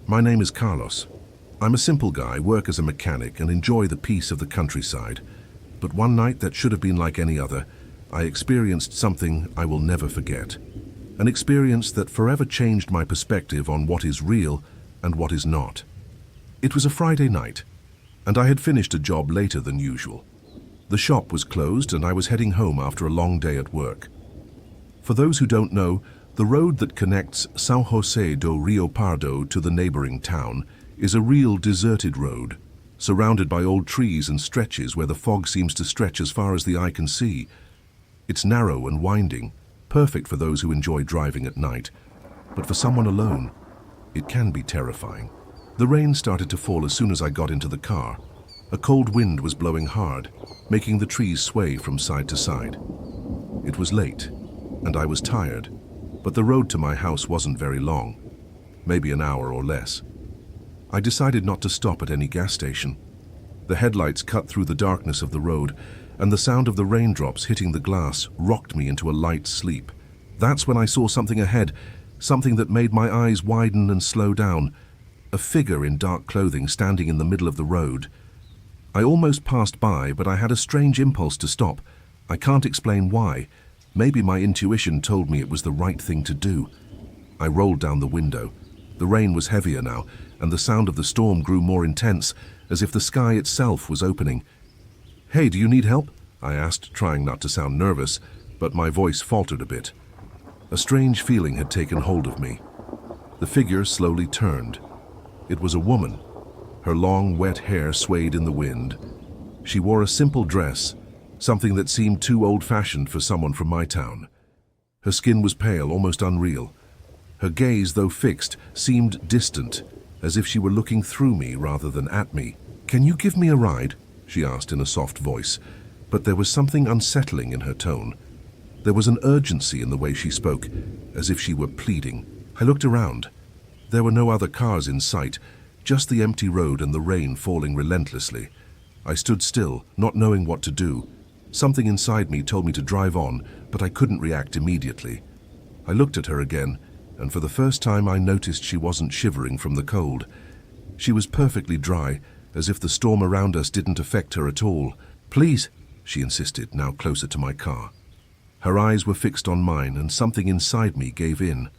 My name is Carlos. I'm a simple guy, work as a mechanic and enjoy the peace of the countryside. But one night that should have been like any other, I experienced something I will never forget. An experience that forever changed my perspective on what is real and what is not. It was a Friday night, and I had finished a job later than usual. The shop was closed and I was heading home after a long day at work. For those who don't know, the road that connects São José do Rio Pardo to the neighboring town is a real deserted road, surrounded by old trees and stretches where the fog seems to stretch as far as the eye can see. It's narrow and winding, perfect for those who enjoy driving at night, but for someone alone, it can be terrifying. The rain started to fall as soon as I got into the car. A cold wind was blowing hard, making the trees sway from side to side. It was late, and I was tired, but the road to my house wasn't very long, maybe an hour or less. I decided not to stop at any gas station. The headlights cut through the darkness of the road, and the sound of the raindrops hitting the glass rocked me into a light sleep. That's when I saw something ahead, something that made my eyes widen and slow down. A figure in dark clothing standing in the middle of the road. I almost passed by, but I had a strange impulse to stop. I can't explain why. Maybe my intuition told me it was the right thing to do. I rolled down the window. The rain was heavier now, and the sound of the storm grew more intense, as if the sky itself was opening. "Hey, do you need help?" I asked, trying not to sound nervous, but my voice faltered a bit. A strange feeling had taken hold of me. The figure slowly turned. It was a woman. Her long, wet hair swayed in the wind. She wore a simple dress, something that seemed too old-fashioned for someone from my town. Her skin was pale, almost unreal. Her gaze, though fixed, seemed distant, as if she were looking through me rather than at me. "Can you give me a ride?" she asked in a soft voice, but there was something unsettling in her tone. There was an urgency in the way she spoke, as if she were pleading. I looked around. There were no other cars in sight, just the empty road and the rain falling relentlessly. I stood still, not knowing what to do. Something inside me told me to drive on, but I couldn't react immediately. I looked at her again, and for the first time I noticed she wasn't shivering from the cold. She was perfectly dry, as if the storm around us didn't affect her at all. "Please," she insisted, now closer to my car. Her eyes were fixed on mine, and something inside me gave in.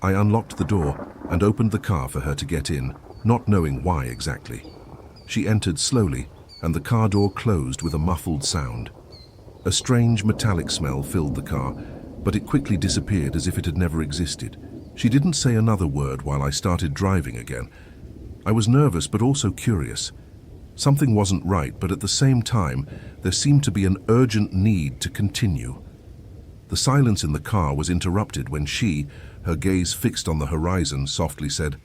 I unlocked the door and opened the car for her to get in, not knowing why exactly. She entered slowly, and the car door closed with a muffled sound. A strange metallic smell filled the car, but it quickly disappeared as if it had never existed. She didn't say another word while I started driving again. I was nervous but also curious. Something wasn't right, but at the same time, there seemed to be an urgent need to continue. The silence in the car was interrupted when she, her gaze fixed on the horizon, softly said,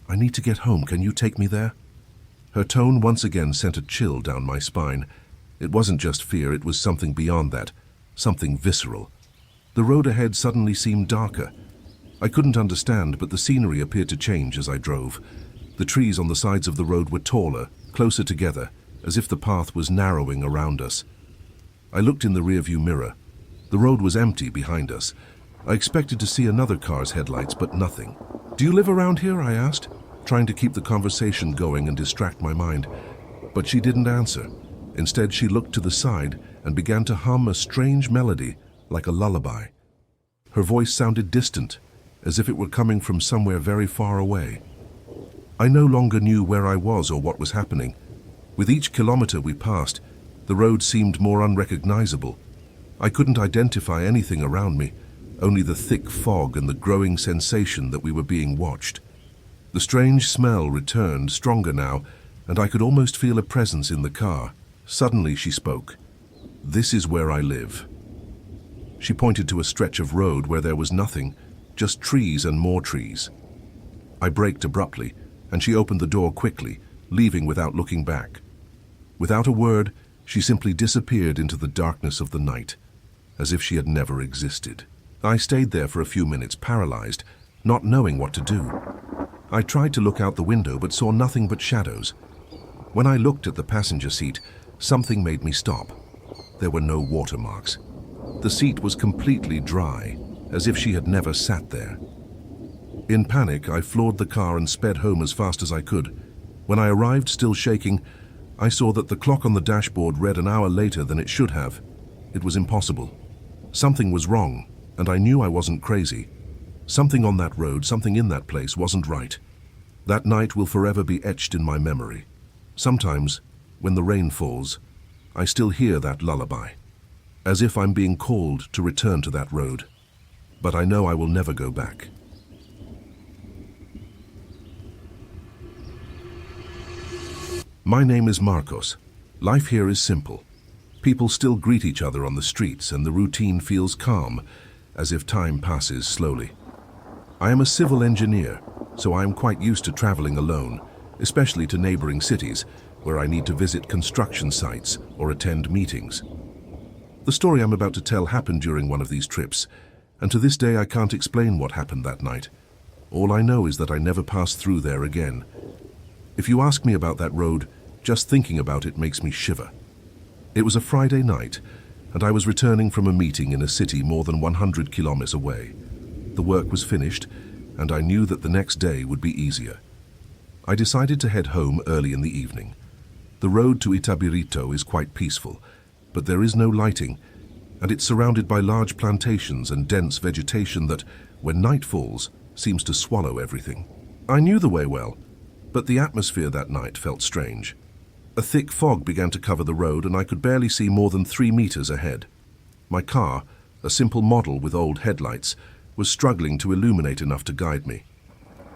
"I need to get home. Can you take me there?" Her tone once again sent a chill down my spine. It wasn't just fear, it was something beyond that, something visceral. The road ahead suddenly seemed darker. I couldn't understand, but the scenery appeared to change as I drove. The trees on the sides of the road were taller, closer together, as if the path was narrowing around us. I looked in the rearview mirror. The road was empty behind us. I expected to see another car's headlights, but nothing. "Do you live around here?" I asked, trying to keep the conversation going and distract my mind. But she didn't answer. Instead, she looked to the side and began to hum a strange melody, like a lullaby. Her voice sounded distant, as if it were coming from somewhere very far away. I no longer knew where I was or what was happening. With each kilometer we passed, the road seemed more unrecognizable. I couldn't identify anything around me, only the thick fog and the growing sensation that we were being watched. The strange smell returned, stronger now, and I could almost feel a presence in the car. Suddenly she spoke. "This is where I live." She pointed to a stretch of road where there was nothing, just trees and more trees. I braked abruptly, and she opened the door quickly, leaving without looking back. Without a word, she simply disappeared into the darkness of the night, as if she had never existed. I stayed there for a few minutes, paralyzed, not knowing what to do. I tried to look out the window but saw nothing but shadows. When I looked at the passenger seat, something made me stop. There were no watermarks. The seat was completely dry, as if she had never sat there. In panic, I floored the car and sped home as fast as I could. When I arrived, still shaking, I saw that the clock on the dashboard read an hour later than it should have. It was impossible. Something was wrong, and I knew I wasn't crazy. Something on that road, something in that place wasn't right. That night will forever be etched in my memory. Sometimes, when the rain falls, I still hear that lullaby, as if I'm being called to return to that road. But I know I will never go back. My name is Marcos. Life here is simple. People still greet each other on the streets, and the routine feels calm, as if time passes slowly. I am a civil engineer, so I am quite used to traveling alone, especially to neighboring cities, where I need to visit construction sites or attend meetings. The story I'm about to tell happened during one of these trips, and to this day I can't explain what happened that night. All I know is that I never passed through there again. If you ask me about that road, just thinking about it makes me shiver. It was a Friday night, and I was returning from a meeting in a city more than 100 kilometers away. The work was finished, and I knew that the next day would be easier. I decided to head home early in the evening. The road to Itabirito is quite peaceful, but there is no lighting, and it's surrounded by large plantations and dense vegetation that, when night falls, seems to swallow everything. I knew the way well, but the atmosphere that night felt strange. A thick fog began to cover the road, and I could barely see more than 3 meters ahead. My car, a simple model with old headlights, was struggling to illuminate enough to guide me.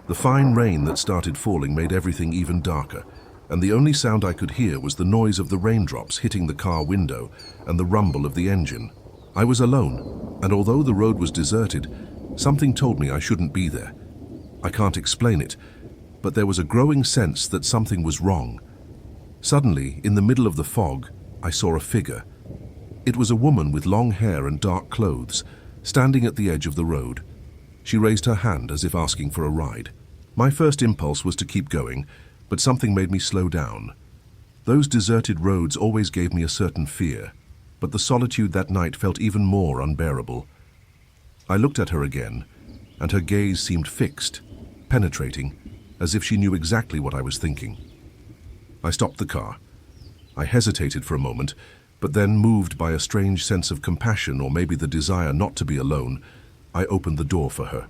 The fine rain that started falling made everything even darker, and the only sound I could hear was the noise of the raindrops hitting the car window and the rumble of the engine. I was alone, and although the road was deserted, something told me I shouldn't be there. I can't explain it, but there was a growing sense that something was wrong. Suddenly, in the middle of the fog, I saw a figure. It was a woman with long hair and dark clothes, standing at the edge of the road. She raised her hand as if asking for a ride. My first impulse was to keep going, but something made me slow down. Those deserted roads always gave me a certain fear, but the solitude that night felt even more unbearable. I looked at her again, and her gaze seemed fixed, penetrating, as if she knew exactly what I was thinking. I stopped the car. I hesitated for a moment, but then, moved by a strange sense of compassion or maybe the desire not to be alone, I opened the door for her.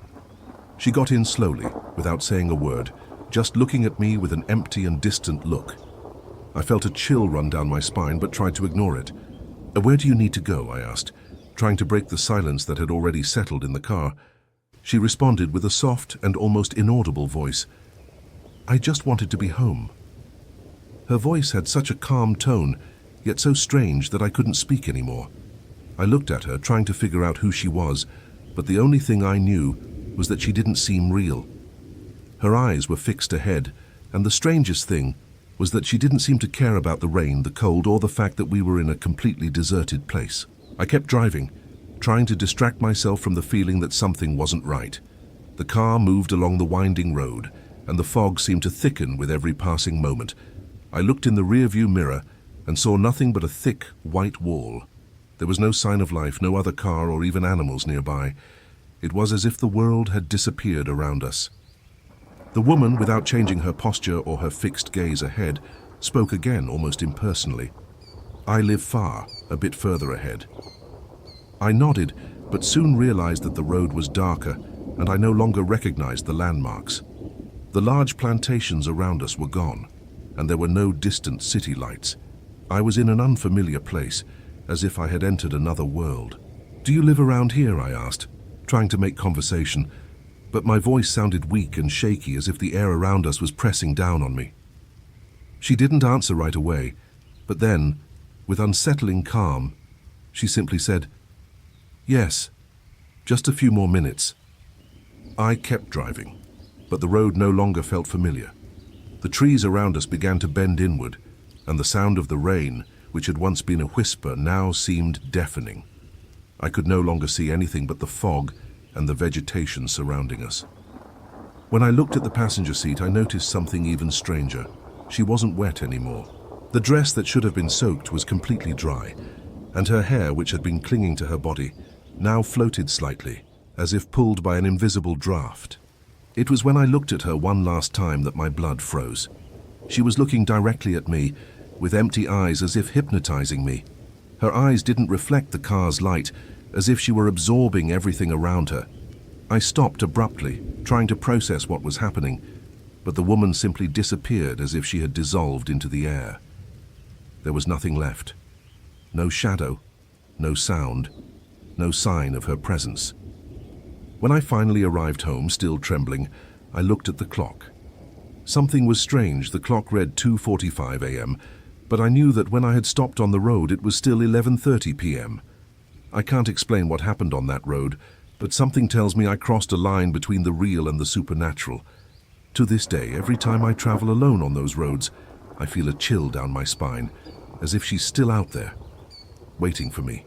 She got in slowly, without saying a word, just looking at me with an empty and distant look. I felt a chill run down my spine, but tried to ignore it. "Where do you need to go?" I asked, trying to break the silence that had already settled in the car. She responded with a soft and almost inaudible voice. "I just wanted to be home." Her voice had such a calm tone, yet so strange that I couldn't speak anymore. I looked at her, trying to figure out who she was, but the only thing I knew was that she didn't seem real. Her eyes were fixed ahead, and the strangest thing was that she didn't seem to care about the rain, the cold, or the fact that we were in a completely deserted place. I kept driving, trying to distract myself from the feeling that something wasn't right. The car moved along the winding road, and the fog seemed to thicken with every passing moment. I looked in the rearview mirror and saw nothing but a thick, white wall. There was no sign of life, no other car or even animals nearby. It was as if the world had disappeared around us. The woman, without changing her posture or her fixed gaze ahead, spoke again, almost impersonally. "I live far, a bit further ahead." I nodded, but soon realized that the road was darker, and I no longer recognized the landmarks. The large plantations around us were gone, and there were no distant city lights. I was in an unfamiliar place, as if I had entered another world. "Do you live around here?" I asked, trying to make conversation, but my voice sounded weak and shaky, as if the air around us was pressing down on me. She didn't answer right away, but then, with unsettling calm, she simply said, "Yes, just a few more minutes." I kept driving, but the road no longer felt familiar. The trees around us began to bend inward, and the sound of the rain, which had once been a whisper, now seemed deafening. I could no longer see anything but the fog and the vegetation surrounding us. When I looked at the passenger seat, I noticed something even stranger. She wasn't wet anymore. The dress that should have been soaked was completely dry, and her hair, which had been clinging to her body, now floated slightly, as if pulled by an invisible draft. It was when I looked at her one last time that my blood froze. She was looking directly at me, with empty eyes as if hypnotizing me. Her eyes didn't reflect the car's light, as if she were absorbing everything around her. I stopped abruptly, trying to process what was happening, but the woman simply disappeared as if she had dissolved into the air. There was nothing left. No shadow, no sound, no sign of her presence. When I finally arrived home, still trembling, I looked at the clock. Something was strange. The clock read 2:45 a.m., but I knew that when I had stopped on the road, it was still 11:30 p.m. I can't explain what happened on that road, but something tells me I crossed a line between the real and the supernatural. To this day, every time I travel alone on those roads, I feel a chill down my spine, as if she's still out there, waiting for me.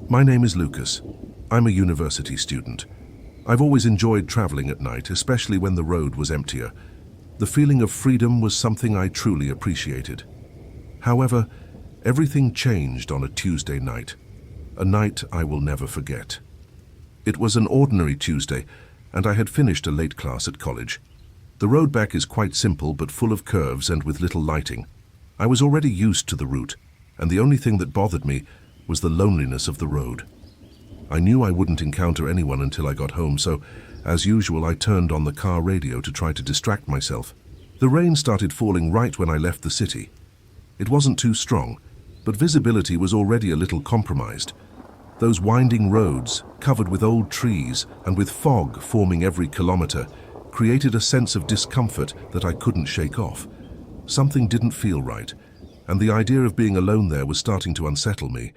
My name is Lucas. I'm a university student. I've always enjoyed traveling at night, especially when the road was emptier. The feeling of freedom was something I truly appreciated. However, everything changed on a Tuesday night, a night I will never forget. It was an ordinary Tuesday, and I had finished a late class at college. The road back is quite simple but full of curves and with little lighting. I was already used to the route, and the only thing that bothered me was the loneliness of the road. I knew I wouldn't encounter anyone until I got home, so, as usual, I turned on the car radio to try to distract myself. The rain started falling right when I left the city. It wasn't too strong, but visibility was already a little compromised. Those winding roads, covered with old trees and with fog forming every kilometer, created a sense of discomfort that I couldn't shake off. Something didn't feel right, and the idea of being alone there was starting to unsettle me.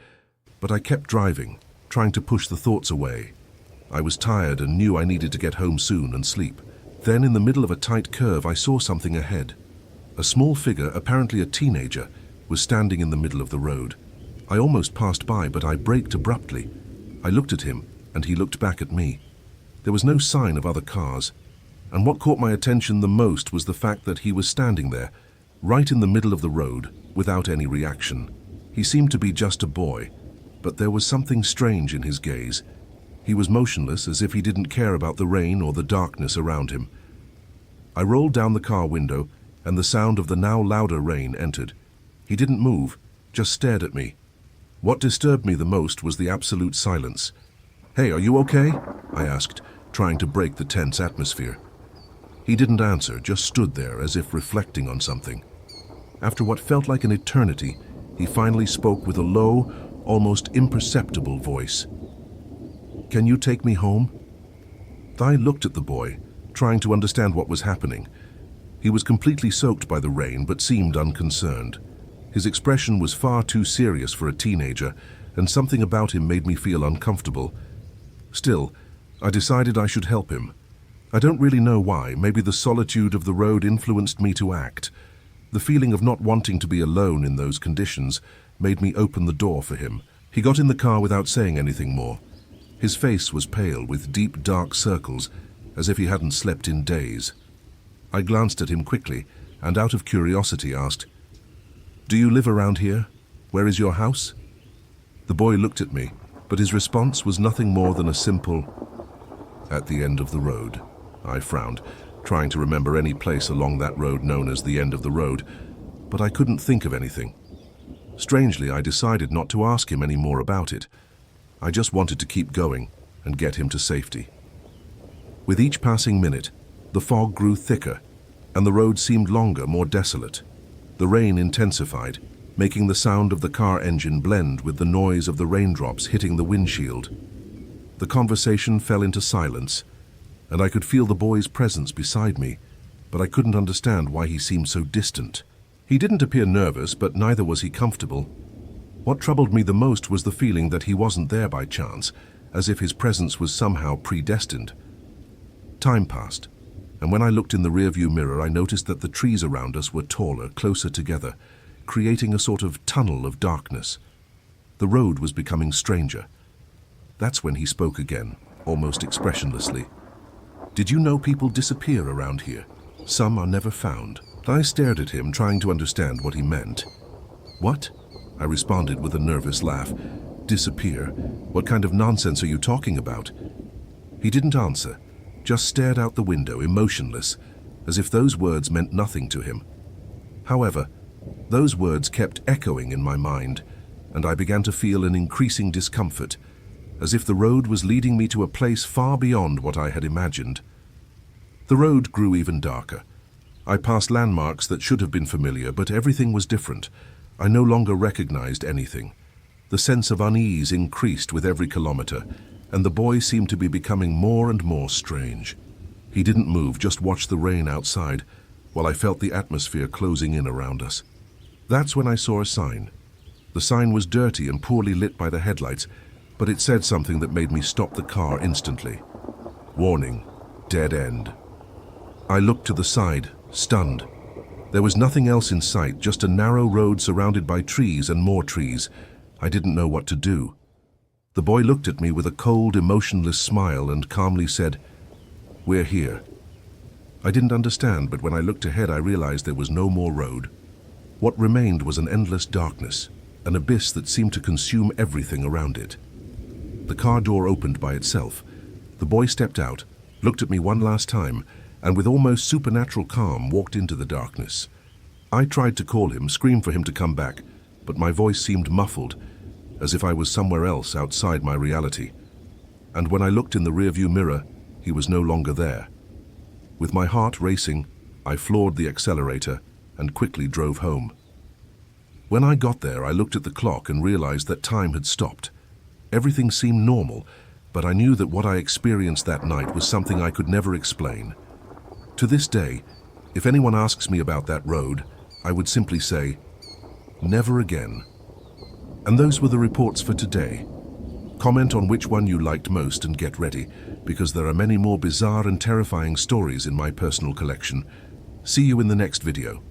But I kept driving, trying to push the thoughts away. I was tired and knew I needed to get home soon and sleep. Then, in the middle of a tight curve, I saw something ahead. A small figure, apparently a teenager, was standing in the middle of the road. I almost passed by, but I braked abruptly. I looked at him, and he looked back at me. There was no sign of other cars, and what caught my attention the most was the fact that he was standing there, right in the middle of the road, without any reaction. He seemed to be just a boy, but there was something strange in his gaze. He was motionless, as if he didn't care about the rain or the darkness around him. I rolled down the car window, and the sound of the now louder rain entered. He didn't move, just stared at me. What disturbed me the most was the absolute silence. "Hey, are you okay?" I asked, trying to break the tense atmosphere. He didn't answer, just stood there as if reflecting on something. After what felt like an eternity, he finally spoke with a low, almost imperceptible voice. "Can you take me home?" I looked at the boy, trying to understand what was happening. He was completely soaked by the rain, but seemed unconcerned. His expression was far too serious for a teenager, and something about him made me feel uncomfortable. Still, I decided I should help him. I don't really know why. Maybe the solitude of the road influenced me to act. The feeling of not wanting to be alone in those conditions made me open the door for him. He got in the car without saying anything more. His face was pale, with deep, dark circles, as if he hadn't slept in days. I glanced at him quickly, and out of curiosity asked, "Do you live around here? Where is your house?" The boy looked at me, but his response was nothing more than a simple, "At the end of the road." I frowned, trying to remember any place along that road known as the end of the road, but I couldn't think of anything. Strangely, I decided not to ask him any more about it. I just wanted to keep going and get him to safety. With each passing minute, the fog grew thicker, and the road seemed longer, more desolate. The rain intensified, making the sound of the car engine blend with the noise of the raindrops hitting the windshield. The conversation fell into silence, and I could feel the boy's presence beside me, but I couldn't understand why he seemed so distant. He didn't appear nervous, but neither was he comfortable. What troubled me the most was the feeling that he wasn't there by chance, as if his presence was somehow predestined. Time passed, and when I looked in the rearview mirror, I noticed that the trees around us were taller, closer together, creating a sort of tunnel of darkness. The road was becoming stranger. That's when he spoke again, almost expressionlessly. "Did you know people disappear around here? Some are never found." I stared at him, trying to understand what he meant. "What?" I responded with a nervous laugh. Disappear? What kind of nonsense are you talking about? He didn't answer, just stared out the window, emotionless, as if those words meant nothing to him. However, those words kept echoing in my mind, and I began to feel an increasing discomfort, as if the road was leading me to a place far beyond what I had imagined. The road grew even darker. I passed landmarks that should have been familiar, but everything was different. I no longer recognized anything. The sense of unease increased with every kilometer, and the boy seemed to be becoming more and more strange. He didn't move, just watched the rain outside, while I felt the atmosphere closing in around us. That's when I saw a sign. The sign was dirty and poorly lit by the headlights, but it said something that made me stop the car instantly. Warning, dead end. I looked to the side, stunned. There was nothing else in sight, just a narrow road surrounded by trees and more trees. I didn't know what to do. The boy looked at me with a cold, emotionless smile and calmly said, "We're here." I didn't understand, but when I looked ahead, I realized there was no more road. What remained was an endless darkness, an abyss that seemed to consume everything around it. The car door opened by itself. The boy stepped out, looked at me one last time, and with almost supernatural calm walked into the darkness. I tried to call him, scream for him to come back, but my voice seemed muffled, as if I was somewhere else outside my reality. And when I looked in the rearview mirror, he was no longer there. With my heart racing, I floored the accelerator and quickly drove home. When I got there, I looked at the clock and realized that time had stopped. Everything seemed normal, but I knew that what I experienced that night was something I could never explain. To this day, if anyone asks me about that road, I would simply say, never again. And those were the reports for today. Comment on which one you liked most and get ready, because there are many more bizarre and terrifying stories in my personal collection. See you in the next video.